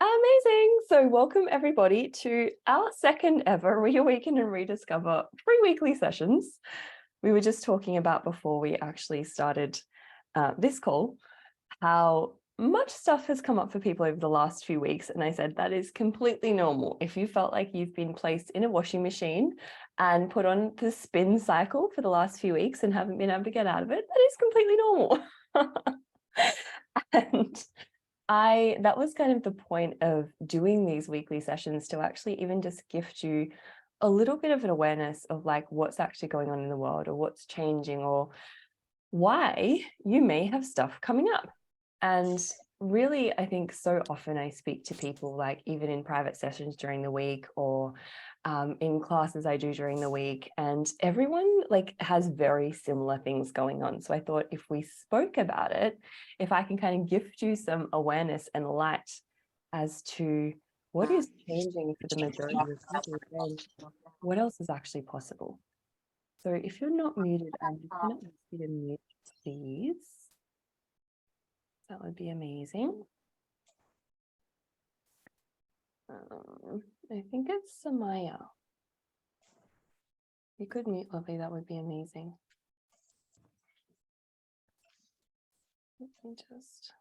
Amazing. So welcome everybody to our second ever Reawaken and Rediscover free weekly sessions. We were just talking about before we actually started this call, how much stuff has come up for people over the last few weeks. And I said, that is completely normal. If you felt like you've been placed in a washing machine and put on the spin cycle for the last few weeks and haven't been able to get out of it, that is completely normal. And that was kind of the point of doing these weekly sessions, to actually even just gift you a little bit of an awareness of like what's actually going on in the world, or what's changing, or why you may have stuff coming up. And really, I think so often I speak to people, like even in private sessions during the week, or in classes I do during the week, and everyone like has very similar things going on. So I thought if we spoke about it, if I can kind of gift you some awareness and light as to what is changing for the majority of people, and what else is actually possible. So if you're not muted, I'm just going to ask you to mute, please. That would be amazing. I think it's Samaya. You could mute, lovely. That would be amazing. Let me just.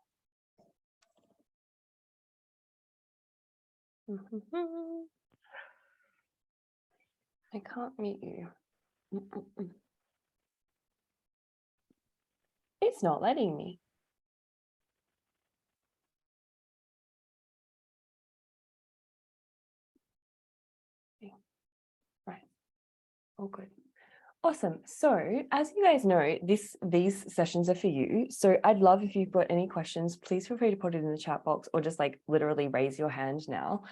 I can't mute you. It's not letting me. Right. All good. Awesome. So as you guys know, these sessions are for you. So I'd love if you've got any questions, please feel free to put it in the chat box, or just like literally raise your hand now.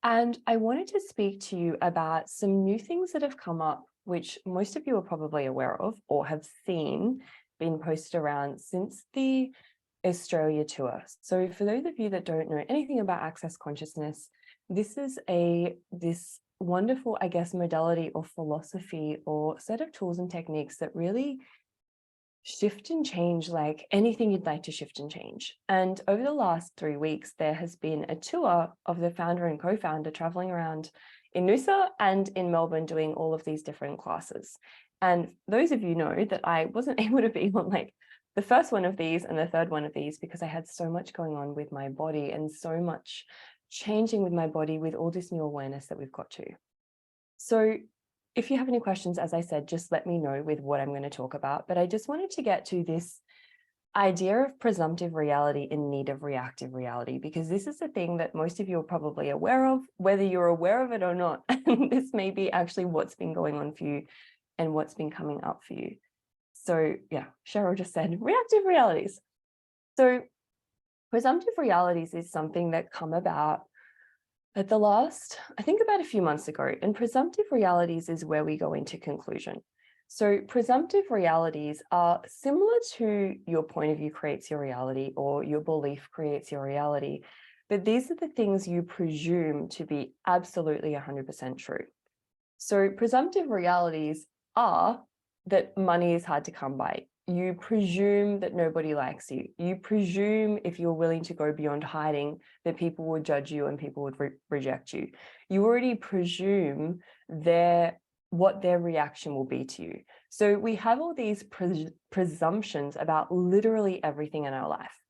And I wanted to speak to you about some new things that have come up, which most of you are probably aware of or have seen being posted around since the Australia tour. So for those of you that don't know anything about Access Consciousness, this is this wonderful, I guess, modality or philosophy or set of tools and techniques that really shift and change like anything you'd like to shift and change. And over the last 3 weeks, there has been a tour of the founder and co-founder traveling around in Noosa and in Melbourne doing all of these different classes. And those of you know that I wasn't able to be on like the first one of these and the third one of these because I had so much going on with my body and so much changing with my body with all this new awareness that we've got to. So if you have any questions, as I said, just let me know with what I'm going to talk about. But I just wanted to get to this idea of presumptive reality in need of reactive reality, because this is the thing that most of you are probably aware of, whether you're aware of it or not. This may be actually what's been going on for you and what's been coming up for you. So yeah, Cheryl just said reactive realities. So presumptive realities is something that come about at the last, I think about a few months ago, and presumptive realities is where we go into conclusion. So presumptive realities are similar to your point of view creates your reality, or your belief creates your reality. But these are the things you presume to be absolutely 100% true. So presumptive realities are that money is hard to come by. You presume that nobody likes you. You presume if you're willing to go beyond hiding that people would judge you and people would reject you. You already presume what their reaction will be to you. So we have all these presumptions about literally everything in our life.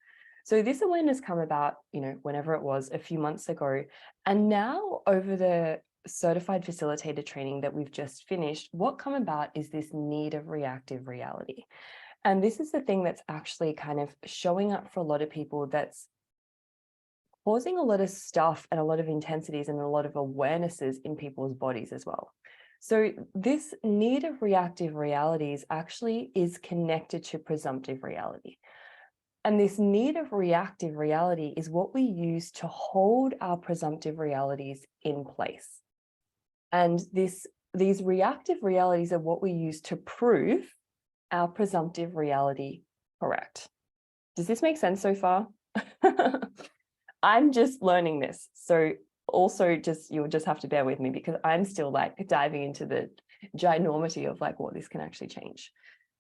So this awareness come about, whenever it was a few months ago, and now over the certified facilitator training that we've just finished, what come about is this need of reactive reality. And this is the thing that's actually kind of showing up for a lot of people, that's causing a lot of stuff and a lot of intensities and a lot of awarenesses in people's bodies as well. So this need of reactive realities actually is connected to presumptive reality. And this need of reactive reality is what we use to hold our presumptive realities in place. And these reactive realities are what we use to prove our presumptive reality correct. Does this make sense so far? I'm just learning this. So also you'll just have to bear with me, because I'm still like diving into the ginormity of like what this can actually change.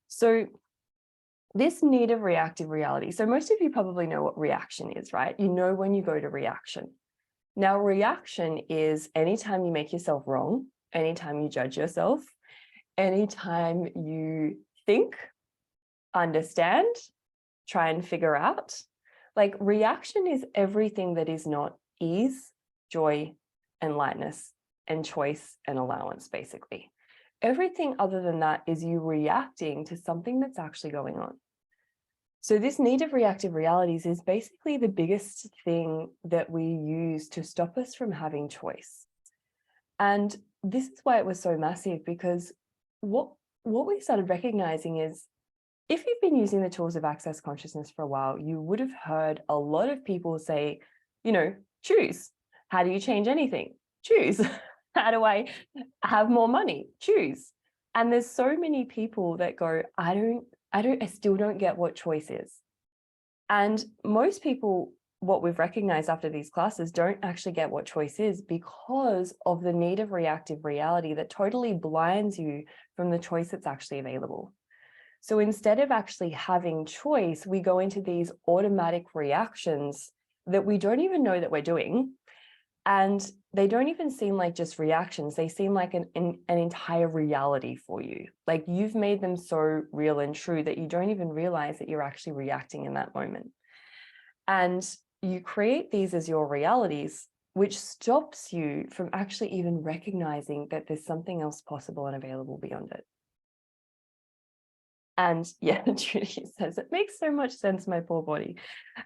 So this need of reactive reality. So most of you probably know what reaction is, right? You know when you go to reaction. Now, reaction is anytime you make yourself wrong, anytime you judge yourself, anytime you think, understand, try and figure out. Like, reaction is everything that is not ease, joy, and lightness, and choice and allowance, basically. Everything other than that is you reacting to something that's actually going on. So this need of reactive realities is basically the biggest thing that we use to stop us from having choice. And this is why it was so massive, because what we started recognizing is, if you've been using the tools of access consciousness for a while, you would have heard a lot of people say, choose. How do you change anything? Choose. How do I have more money? Choose. And there's so many people that go, I still don't get what choice is. And most people, what we've recognized after these classes, don't actually get what choice is because of the need of reactive reality that totally blinds you from the choice that's actually available. So instead of actually having choice, we go into these automatic reactions that we don't even know that we're doing. And they don't even seem like just reactions. They seem like an entire reality for you. Like, you've made them so real and true that you don't even realize that you're actually reacting in that moment. And you create these as your realities, which stops you from actually even recognizing that there's something else possible and available beyond it. And yeah, Judy says, it makes so much sense, my poor body.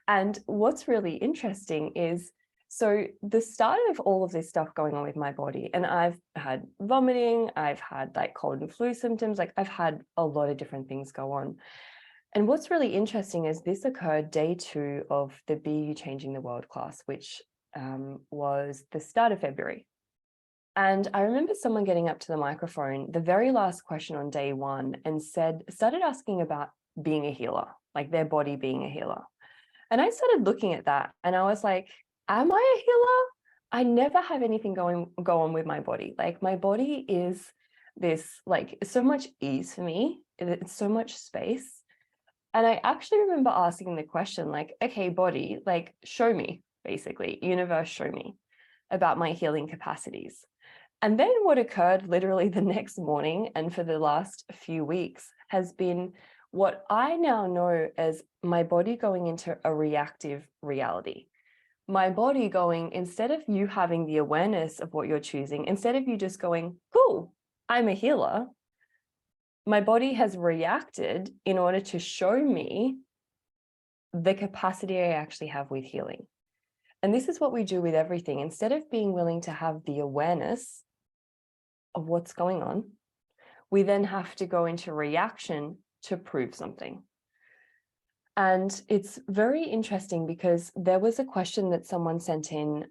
And what's really interesting is, so the start of all of this stuff going on with my body, and I've had vomiting, I've had like cold and flu symptoms, like I've had a lot of different things go on. And what's really interesting is this occurred day 2 of the Be You Changing the World class, which was the start of February. And I remember someone getting up to the microphone, the very last question on day 1, and started asking about being a healer, like their body being a healer. And I started looking at that and I was like, am I a healer? I never have anything go on with my body. Like, my body is this, like, so much ease for me. It's so much space. And I actually remember asking the question, like, okay, body, like, show me, basically, universe, show me about my healing capacities. And then what occurred literally the next morning and for the last few weeks has been what I now know as my body going into a reactive reality. My body going, instead of you having the awareness of what you're choosing, instead of you just going, cool, I'm a healer, my body has reacted in order to show me the capacity I actually have with healing. And this is what we do with everything. Instead of being willing to have the awareness of what's going on, we then have to go into reaction to prove something. And it's very interesting because there was a question that someone sent in,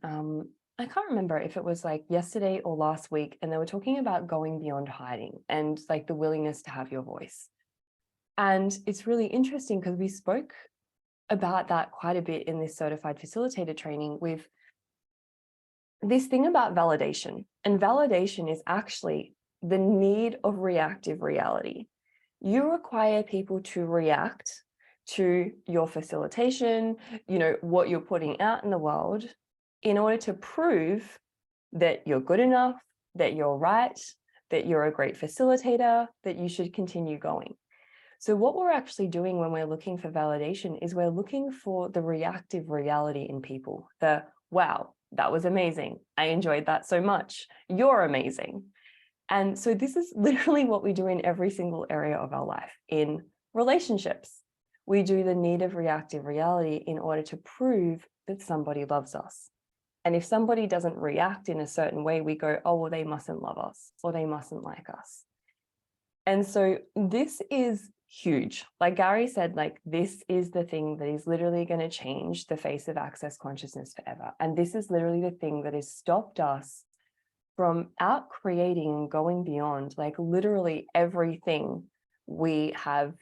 I can't remember if it was like yesterday or last week, and they were talking about going beyond hiding and like the willingness to have your voice. And it's really interesting because we spoke about that quite a bit in this certified facilitator training with this thing about validation. And validation is actually the need of reactive reality. You require people to react to your facilitation, what you're putting out in the world, in order to prove that you're good enough, that you're right, that you're a great facilitator, that you should continue going. So what we're actually doing when we're looking for validation is we're looking for the reactive reality in people. The, wow, that was amazing. I enjoyed that so much. You're amazing. And so this is literally what we do in every single area of our life. In relationships, we do the need of reactive reality in order to prove that somebody loves us. And if somebody doesn't react in a certain way, we go, oh, well, they mustn't love us or they mustn't like us. And so this is huge. Like Gary said, like, this is the thing that is literally going to change the face of access consciousness forever. And this is literally the thing that has stopped us from out creating and going beyond, like, literally everything we have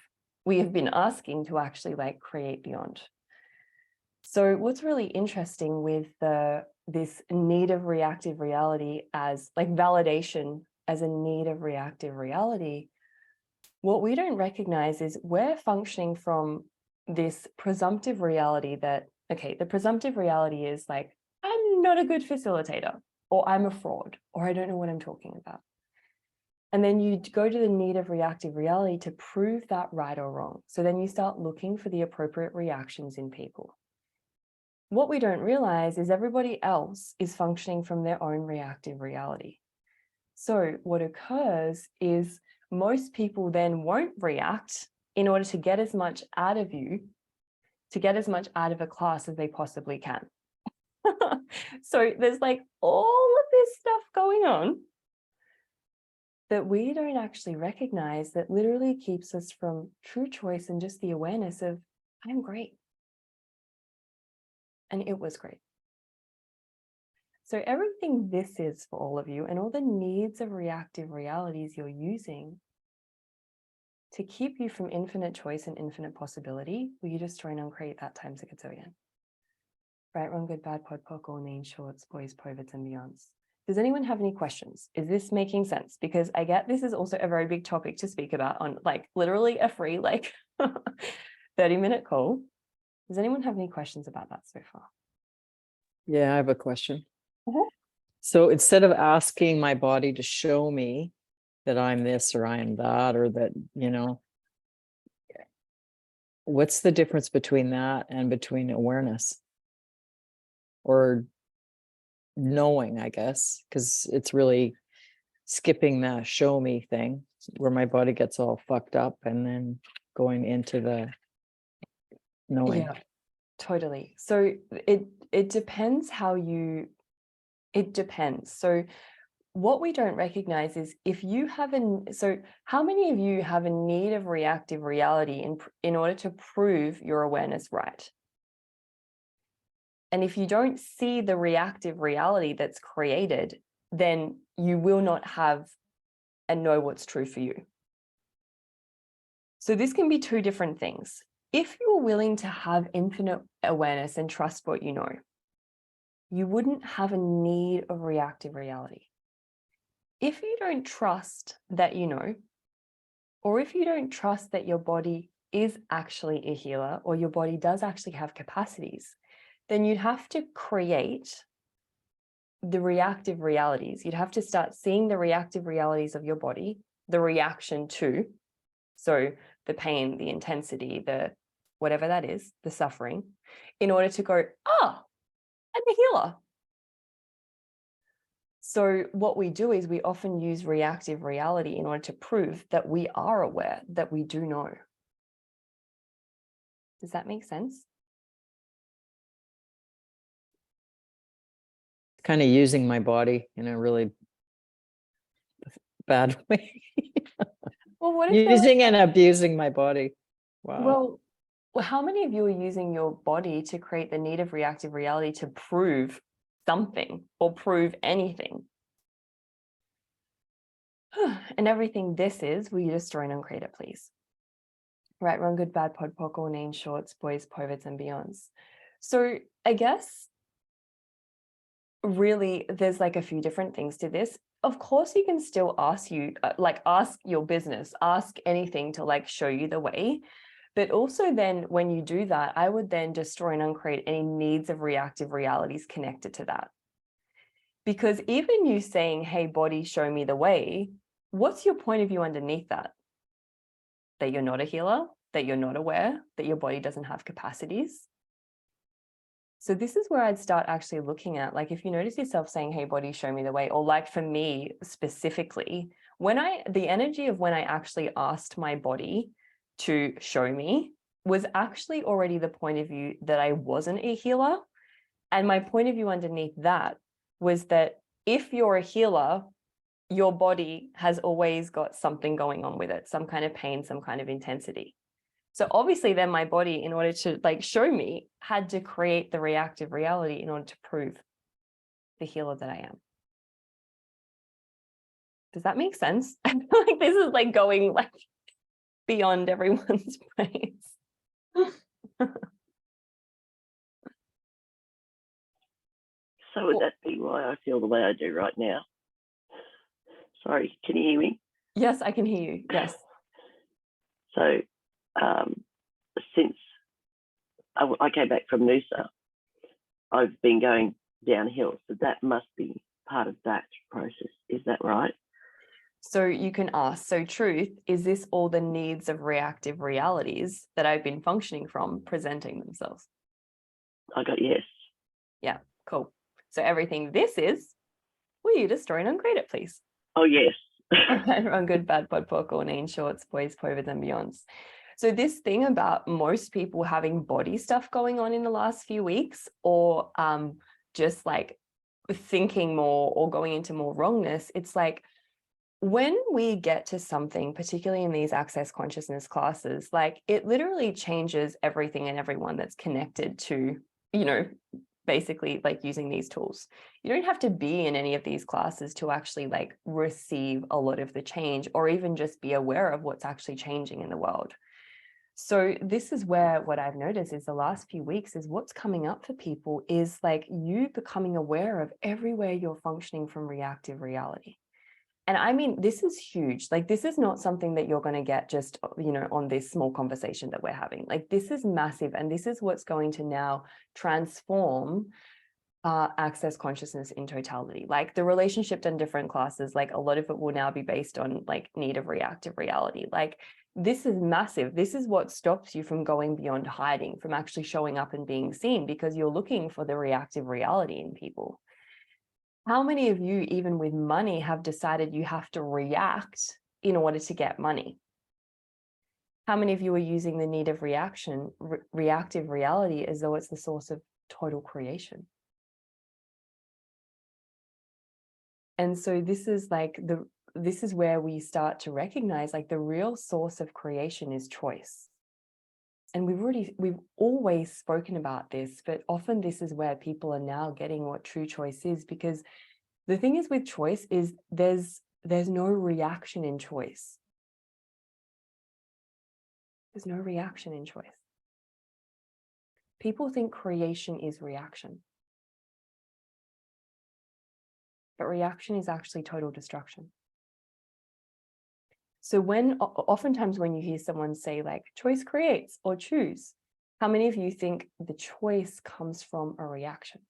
been asking to actually like create beyond. So what's really interesting with this need of reactive reality as like validation as a need of reactive reality, what we don't recognize is we're functioning from this presumptive reality that, okay, the presumptive reality is like, I'm I'm not a good facilitator, or I'm a fraud, or I don't know what I'm talking about. And then you go to the need of reactive reality to prove that right or wrong. So then you start looking for the appropriate reactions in people. What we don't realize is everybody else is functioning from their own reactive reality. So what occurs is most people then won't react in order to get as much out of you, to get as much out of a class as they possibly can. So there's like all of this stuff going on that we don't actually recognize that literally keeps us from true choice and just the awareness of, I'm great. And it was great. So everything this is for all of you and all the needs of reactive realities you're using to keep you from infinite choice and infinite possibility, will you just join on create that times a gazillion? Right, wrong, good, bad, pod, poc, all, mean, shorts, boys, povits, and beyonds. Does anyone have any questions? Is this making sense? Because I get this is also a very big topic to speak about on like literally a free like 30-minute call. Does anyone have any questions about that so far? Yeah, I have a question. So instead of asking my body to show me that I'm this or I am that, or that, you know, what's the difference between that and between awareness or knowing, I guess, because it's really skipping the show me thing where my body gets all fucked up and then going into the knowing. Yeah, totally. So it depends how you, it depends. So what we don't recognize is if you have so how many of you have a need of reactive reality in order to prove your awareness right? And if you don't see the reactive reality that's created, then you will not have and know what's true for you. So this can be two different things. If you're willing to have infinite awareness and trust what you know, you wouldn't have a need of reactive reality. If you don't trust that you know, or if you don't trust that your body is actually a healer or your body does actually have capacities, then you'd have to create the reactive realities. You'd have to start seeing the reactive realities of your body, the reaction to, so the pain, the intensity, the whatever that is, the suffering, in order to go, oh, I'm a healer. So what we do is we often use reactive reality in order to prove that we are aware, that we do know. Does that make sense? Kind of using my body in a really bad way. Well, what if using and abusing my body. Wow. Well, how many of you are using your body to create the need of reactive reality to prove something or prove anything? And everything this is, will you just join on create it, please? Right, wrong, good, bad, pod, poc, all, name, shorts, boys, povits, and beyonds. So I guess really there's like a few different things to this. Of course, you can still ask ask your business, ask anything to like show you the way. But also then when you do that, I would then destroy and uncreate any needs of reactive realities connected to that. Because even you saying, hey, body, show me the way, what's your point of view underneath that? That you're not a healer, that you're not aware, that your body doesn't have capacities. So this is where I'd start actually looking at, like, if you notice yourself saying, hey, body, show me the way, or like for me specifically, the energy of when I actually asked my body to show me was actually already the point of view that I wasn't a healer. And my point of view underneath that was that if you're a healer, your body has always got something going on with it, some kind of pain, some kind of intensity. So obviously then my body, in order to like show me, had to create the reactive reality in order to prove the healer that I am. Does that make sense? I feel like this is like going like beyond everyone's brains. So would that be why I feel the way I do right now? Sorry, can you hear me? Yes, I can hear you. Yes. So since I came back from Noosa, I've been going downhill. So that must be part of that process. Is that right? So you can ask, so truth, is this all the needs of reactive realities that I've been functioning from presenting themselves? I got yes. Yeah, cool. So everything this is, will you destroy and uncreate it, please? Oh, yes. Run good, bad, pod, pork, or name shorts, boys, povers, and beyonds. So this thing about most people having body stuff going on in the last few weeks, or just like thinking more or going into more wrongness, it's like when we get to something, particularly in these access consciousness classes, like it literally changes everything and everyone that's connected to, you know, basically like using these tools. You don't have to be in any of these classes to actually like receive a lot of the change or even just be aware of what's actually changing in the world. So this is where what I've noticed is the last few weeks is what's coming up for people is like you becoming aware of everywhere you're functioning from reactive reality. And I mean, this is huge. Like, this is not something that you're going to get just, you know, on this small conversation that we're having. Like, this is massive. And this is what's going to now transform access consciousness in totality. Like the relationship in different classes, like a lot of it will now be based on like need of reactive reality. Like this is massive. This is what stops you from going beyond hiding, from actually showing up and being seen, because you're looking for the reactive reality in people. How many of you, even with money, have decided you have to react in order to get money? How many of you are using the need of reactive reality as though it's the source of total creation? And so this is like this is where we start to recognize like the real source of creation is choice. And we've always spoken about this, but often this is where people are now getting what true choice is, because the thing is with choice is there's no reaction in choice. There's no reaction in choice. People think creation is reaction. But reaction is actually total destruction. So oftentimes when you hear someone say like choice creates or choose, how many of you think the choice comes from a reaction?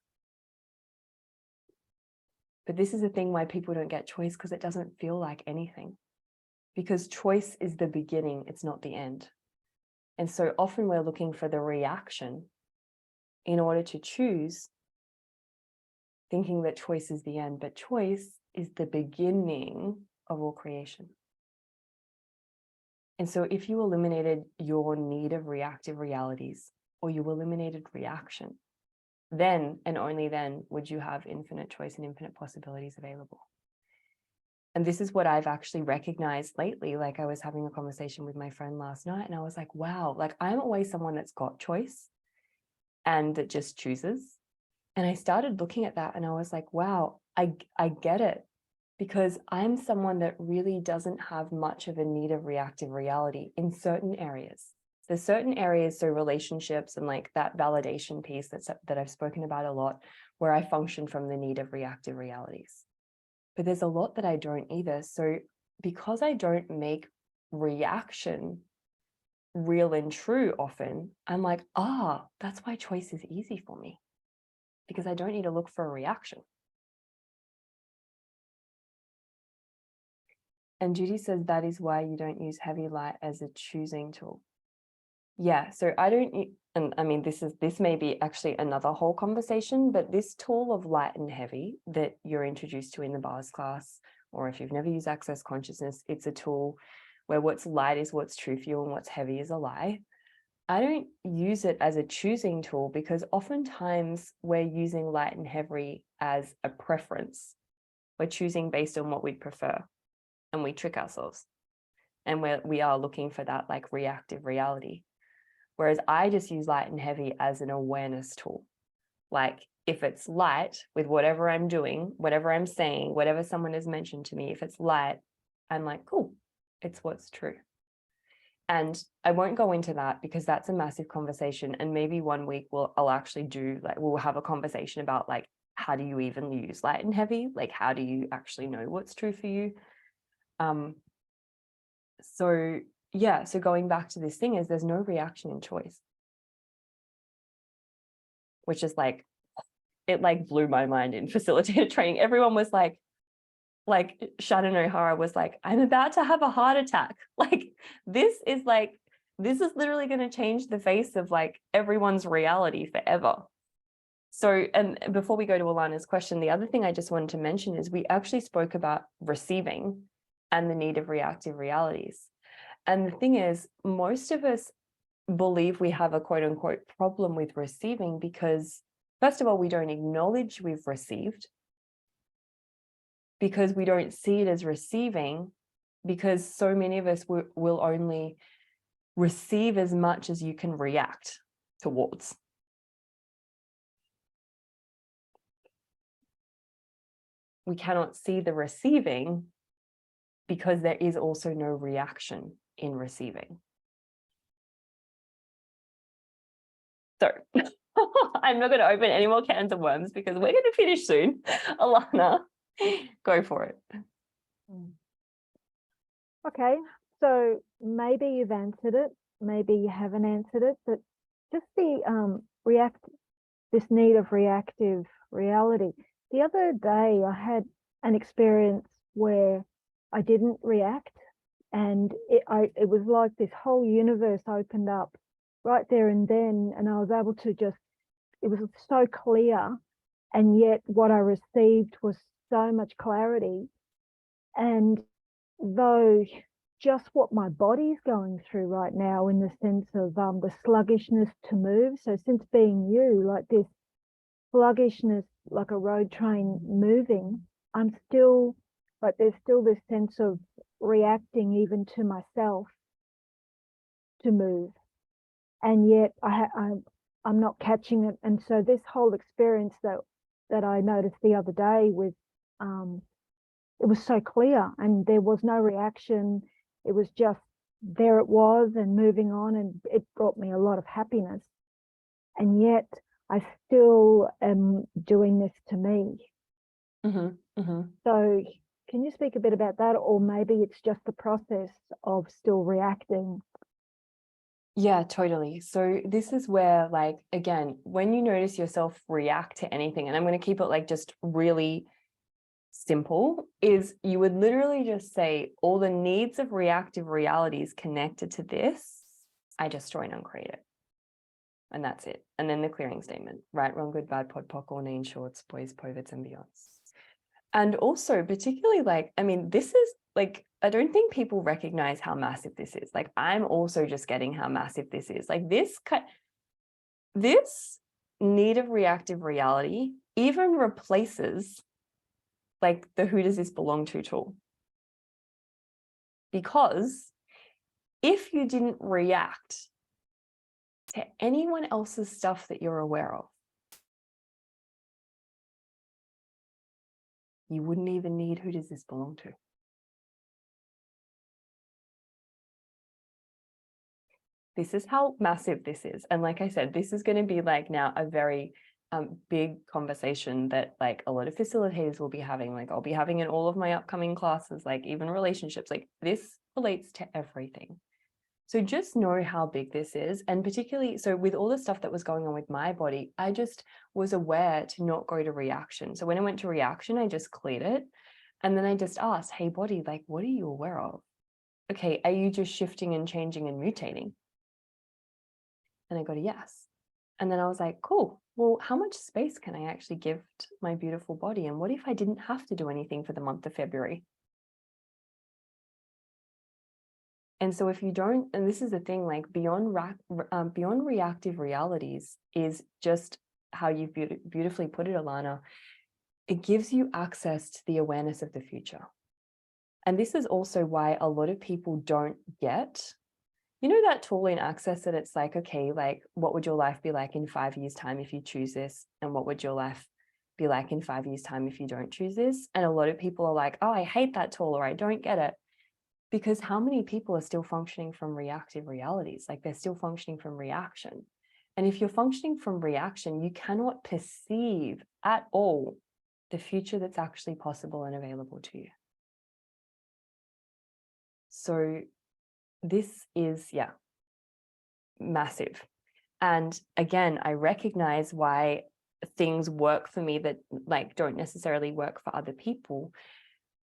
But this is the thing why people don't get choice, because it doesn't feel like anything. Because choice is the beginning, it's not the end. And so often we're looking for the reaction in order to choose, thinking that choice is the end, but choice is the beginning of all creation. And so if you eliminated your need of reactive realities, or you eliminated reaction, then and only then would you have infinite choice and infinite possibilities available. And this is what I've actually recognized lately. Like I was having a conversation with my friend last night and I was like, wow, like I'm always someone that's got choice and that just chooses. And I started looking at that and I was like, wow, I get it. Because I'm someone that really doesn't have much of a need of reactive reality in certain areas. There's certain areas, so relationships and like that validation piece that I've spoken about a lot, where I function from the need of reactive realities. But there's a lot that I don't either. So because I don't make reaction real and true often, I'm like, that's why choice is easy for me, because I don't need to look for a reaction. And Judy says that is why you don't use heavy light as a choosing tool. Yeah, so I don't, and I mean, this may be actually another whole conversation, but this tool of light and heavy that you're introduced to in the bars class, or if you've never used access consciousness, it's a tool where what's light is what's true for you and what's heavy is a lie. I don't use it as a choosing tool because oftentimes we're using light and heavy as a preference. We're choosing based on what we'd prefer. And we trick ourselves, and we are looking for that like reactive reality. Whereas I just use light and heavy as an awareness tool. Like if it's light with whatever I'm doing, whatever I'm saying, whatever someone has mentioned to me, if it's light, I'm like, cool, it's what's true. And I won't go into that because that's a massive conversation. And maybe one week we'll have a conversation about like, how do you even use light and heavy? Like, how do you actually know what's true for you? So yeah, so going back to this thing is there's no reaction in choice, which is like, it like blew my mind in facilitator training. Everyone was like Shannon O'Hara was like, I'm about to have a heart attack. Like, this is literally going to change the face of like everyone's reality forever. So, and before we go to Alana's question, the other thing I just wanted to mention is we actually spoke about receiving and the need of reactive realities. And the thing is, most of us believe we have a quote unquote problem with receiving because, first of all, we don't acknowledge we've received, because we don't see it as receiving, because so many of us will only receive as much as you can react towards. We cannot see the receiving because there is also no reaction in receiving. So I'm not going to open any more cans of worms because we're going to finish soon. Alana, go for it. Okay, so maybe you've answered it, maybe you haven't answered it, but just the this need of reactive reality. The other day I had an experience where I didn't react, and it was like this whole universe opened up right there and then, and I was able to it was so clear, and yet what I received was so much clarity. And though just what my body's going through right now, in the sense of the sluggishness to move. So since being you, like this sluggishness, like a road train moving, I'm still like, there's still this sense of reacting even to myself to move. And yet I'm not catching it. And so this whole experience that I noticed the other day with, it was so clear and there was no reaction. It was just, there it was and moving on, and it brought me a lot of happiness. And yet I still am doing this to me. Mm-hmm, mm-hmm. So can you speak a bit about that? Or maybe it's just the process of still reacting. Yeah, totally. So this is where, like, again, when you notice yourself react to anything, and I'm going to keep it like just really simple, is you would literally just say all the needs of reactive realities connected to this, I destroy and uncreate it. And that's it. And then the clearing statement: right, wrong, good, bad, pod, poc, all name, shorts, boys, povits, and beyonds. And also particularly, like, I mean, this is like, I don't think people recognize how massive this is. Like, I'm also just getting how massive this is. Like this need of reactive reality even replaces like the who does this belong to tool. Because if you didn't react to anyone else's stuff that you're aware of, you wouldn't even need who does this belong to. This is how massive this is. And like I said, this is going to be like now a very big conversation that like a lot of facilitators will be having. Like I'll be having in all of my upcoming classes, like even relationships, like this relates to everything. So just know how big this is. And particularly, so with all the stuff that was going on with my body, I just was aware to not go to reaction. So when I went to reaction, I just cleared it. And then I just asked, hey body, like, what are you aware of? Okay, are you just shifting and changing and mutating? And I got a yes. And then I was like, cool, well, how much space can I actually give to my beautiful body? And what if I didn't have to do anything for the month of February? And so if you don't, and this is the thing, like beyond reactive realities is just how you've beautifully put it, Alana. It gives you access to the awareness of the future. And this is also why a lot of people don't get, you know, that tool in Access that it's like, okay, like what would your life be like in 5 years' time if you choose this? And what would your life be like in 5 years' time if you don't choose this? And a lot of people are like, oh, I hate that tool, or I don't get it. Because how many people are still functioning from reactive realities? Like they're still functioning from reaction. And if you're functioning from reaction, you cannot perceive at all the future that's actually possible and available to you. So this is, yeah, massive. And again, I recognize why things work for me that like don't necessarily work for other people,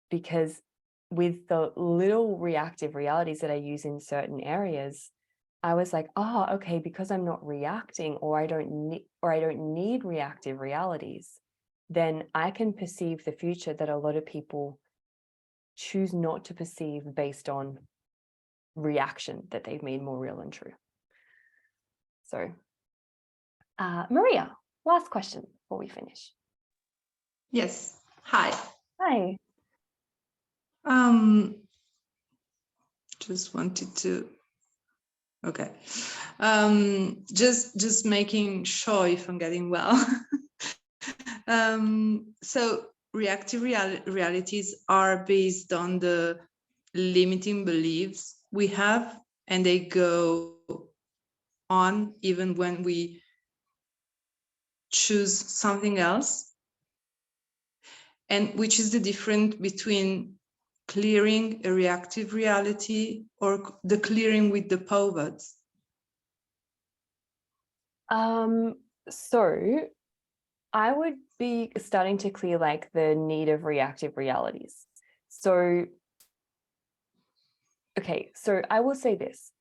because with the little reactive realities that I use in certain areas, I was like, oh, okay, because I'm not reacting, or I don't need reactive realities, then I can perceive the future that a lot of people choose not to perceive based on reaction that they've made more real and true. So, Maria, last question before we finish. Yes. Hi. Hi. Just wanted to. Okay. Just making sure if I'm getting well. So reactive realities are based on the limiting beliefs we have, and they go on even when we choose something else. And which is the difference between clearing a reactive reality or the clearing with the pivots? So I would be starting to clear like the need of reactive realities. So, okay, so I will say this.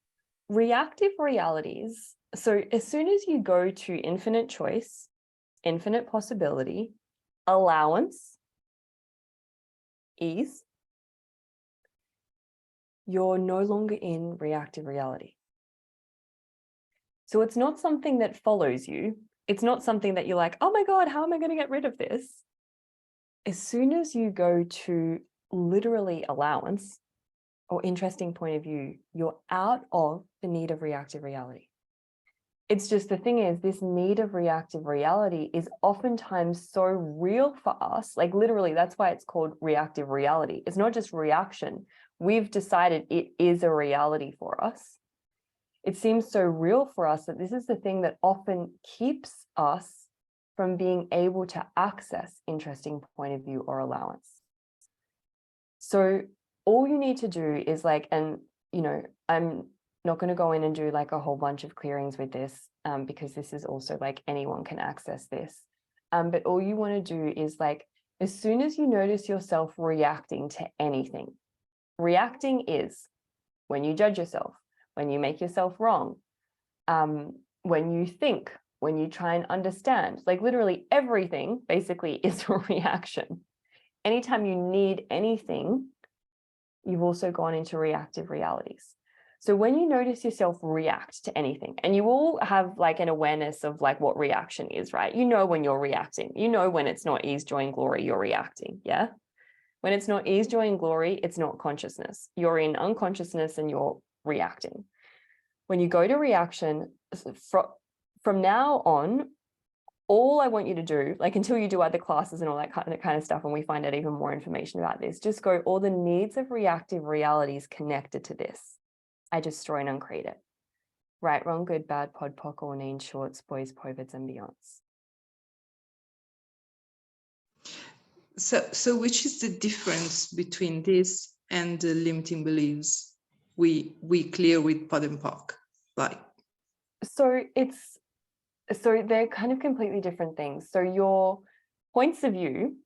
Reactive realities, so as soon as you go to infinite choice, infinite possibility, allowance, ease, you're no longer in reactive reality. So it's not something that follows you. It's not something that you're like, oh my God, how am I going to get rid of this? As soon as you go to literally allowance or interesting point of view, you're out of the need of reactive reality. It's just the thing is, this need of reactive reality is oftentimes so real for us, like literally, that's why it's called reactive reality. It's not just reaction. We've decided it is a reality for us. It seems so real for us that this is the thing that often keeps us from being able to access interesting point of view or allowance. So all you need to do is like, and you know, I'm not going to go in and do like a whole bunch of clearings with this because this is also like anyone can access this. But all you want to do is like, as soon as you notice yourself reacting to anything, reacting is when you judge yourself, when you make yourself wrong, when you think, when you try and understand, like literally everything basically is a reaction. Anytime you need anything, you've also gone into reactive realities. So when you notice yourself react to anything, and you all have like an awareness of like what reaction is, right? You know when you're reacting, you know when it's not ease, joy, and glory, you're reacting, yeah? When it's not ease, joy, and glory, it's not consciousness. You're in unconsciousness and you're reacting. When you go to reaction, from now on, all I want you to do, like until you do other classes and all that kind of stuff, and we find out even more information about this, just go all the needs of reactive realities connected to this. I destroy and uncreate it. Right, wrong, good, bad, pod, poc, all need, shorts, boys, povids, and beyonds. So which is the difference between this and the limiting beliefs we clear with pod and poc? Like, so they're kind of completely different things. So your points of view,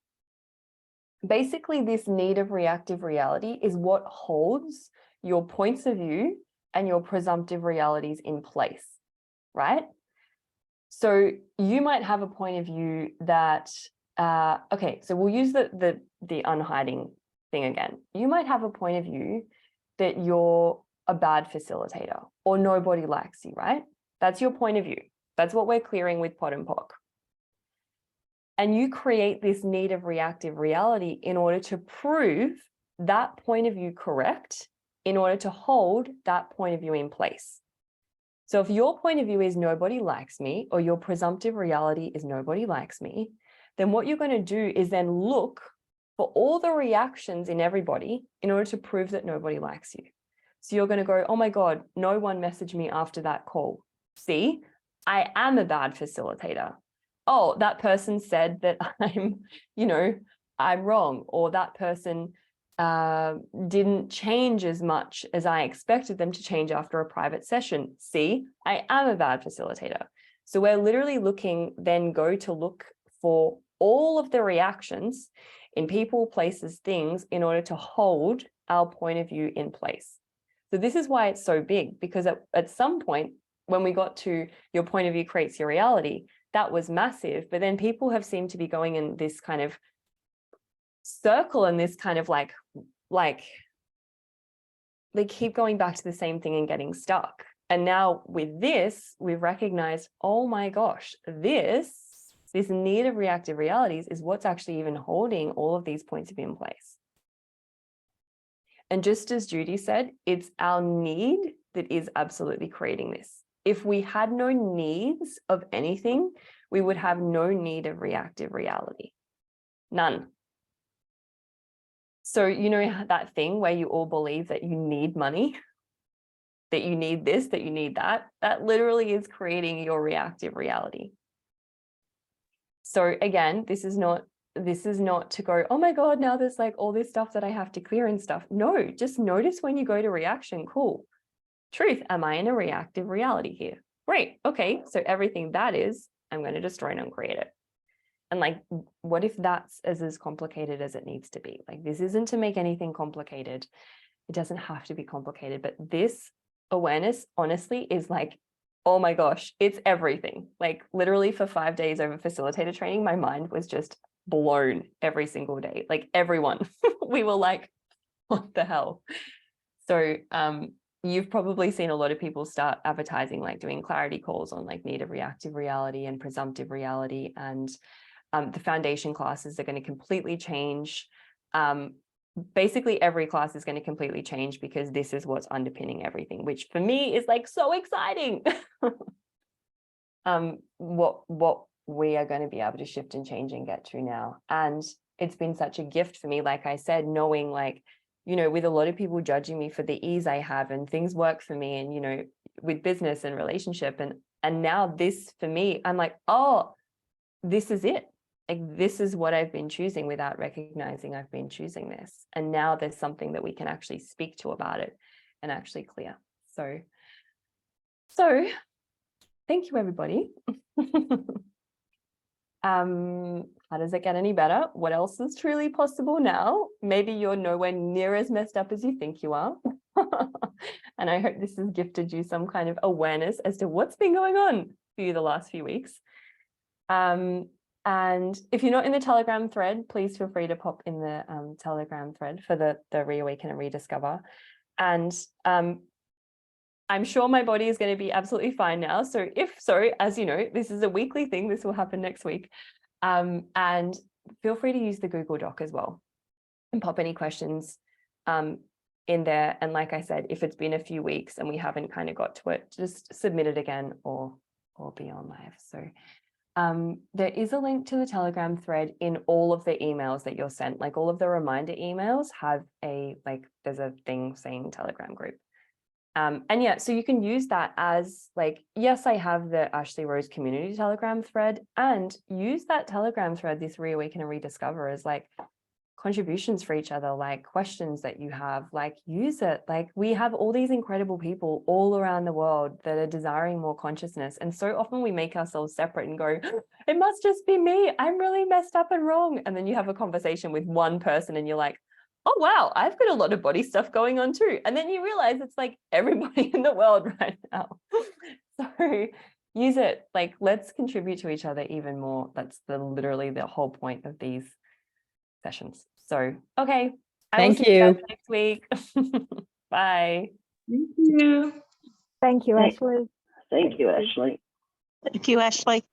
basically this need of reactive reality is what holds your points of view and your presumptive realities in place, right? So you might have a point of view that, okay, so we'll use the unhiding thing again. You might have a point of view that you're a bad facilitator or nobody likes you, right? That's your point of view. That's what we're clearing with pod and poc. And you create this need of reactive reality in order to prove that point of view correct, in order to hold that point of view in place. So if your point of view is nobody likes me, or your presumptive reality is nobody likes me, then what you're going to do is then look for all the reactions in everybody in order to prove that nobody likes you. So you're going to go, oh my God, no one messaged me after that call. See, I am a bad facilitator. Oh, that person said that I'm wrong, or that person didn't change as much as I expected them to change after a private session. See, I am a bad facilitator. So we're literally go to look for all of the reactions in people, places, things in order to hold our point of view in place. So this is why it's so big, because at some point when we got to your point of view creates your reality, that was massive. But then people have seemed to be going in this kind of circle and this kind of like they keep going back to the same thing and getting stuck. And now with this, we've recognized, oh my gosh, this need of reactive realities is what's actually even holding all of these points of view in place. And just as Judy said, it's our need that is absolutely creating this. If we had no needs of anything, we would have no need of reactive reality. None. So, you know, that thing where you all believe that you need money, that you need this, that you need that literally is creating your reactive reality. So again, this is not to go, oh my God, now there's like all this stuff that I have to clear and stuff. No, just notice when you go to reaction, cool. Truth, am I in a reactive reality here? Great, okay, so everything that is, I'm going to destroy and uncreate it. And like, what if that's as complicated as it needs to be? Like, this isn't to make anything complicated. It doesn't have to be complicated, but this awareness, honestly, is like, oh my gosh, it's everything. Like literally for 5 days over facilitator training, my mind was just blown every single day. Like everyone, we were like, what the hell? So you've probably seen a lot of people start advertising, like doing clarity calls on like need of reactive reality and presumptive reality. And the foundation classes are going to completely change. Basically every class is going to completely change because this is what's underpinning everything, which for me is like so exciting. What we are going to be able to shift and change and get to now. And it's been such a gift for me, like I said, knowing like, you know, with a lot of people judging me for the ease I have and things work for me and, you know, with business and relationship. And now this for me, I'm like, oh, this is it. Like, this is what I've been choosing without recognizing I've been choosing this. And now there's something that we can actually speak to about it and actually clear. So thank you, everybody. How does it get any better? What else is truly possible now? Maybe you're nowhere near as messed up as you think you are. And I hope this has gifted you some kind of awareness as to what's been going on for you the last few weeks. And if you're not in the Telegram thread, please feel free to pop in the Telegram thread for the Reawaken and Rediscover. And I'm sure my body is going to be absolutely fine now. So as you know, this is a weekly thing. This will happen next week. And feel free to use the Google Doc as well and pop any questions in there. And like I said, if it's been a few weeks and we haven't kind of got to it, just submit it again or be on live. So there is a link to the Telegram thread in all of the emails that you're sent. Like all of the reminder emails have there's a thing saying Telegram group. And yeah, so you can use that as like, yes, I have the Ashley Rose community Telegram thread, and use that Telegram thread, this Reawaken and Rediscover, as like contributions for each other, like questions that you have, like use it. Like we have all these incredible people all around the world that are desiring more consciousness. And so often we make ourselves separate and go, it must just be me. I'm really messed up and wrong. And then you have a conversation with one person and you're like, oh, wow, I've got a lot of body stuff going on too. And then you realize it's like everybody in the world right now. So use it, like, let's contribute to each other even more. That's literally the whole point of these sessions. So, okay. I will see you guys next week. Bye. Thank you. Thank you, Ashley. Thank you, Ashley. Thank you, Ashley.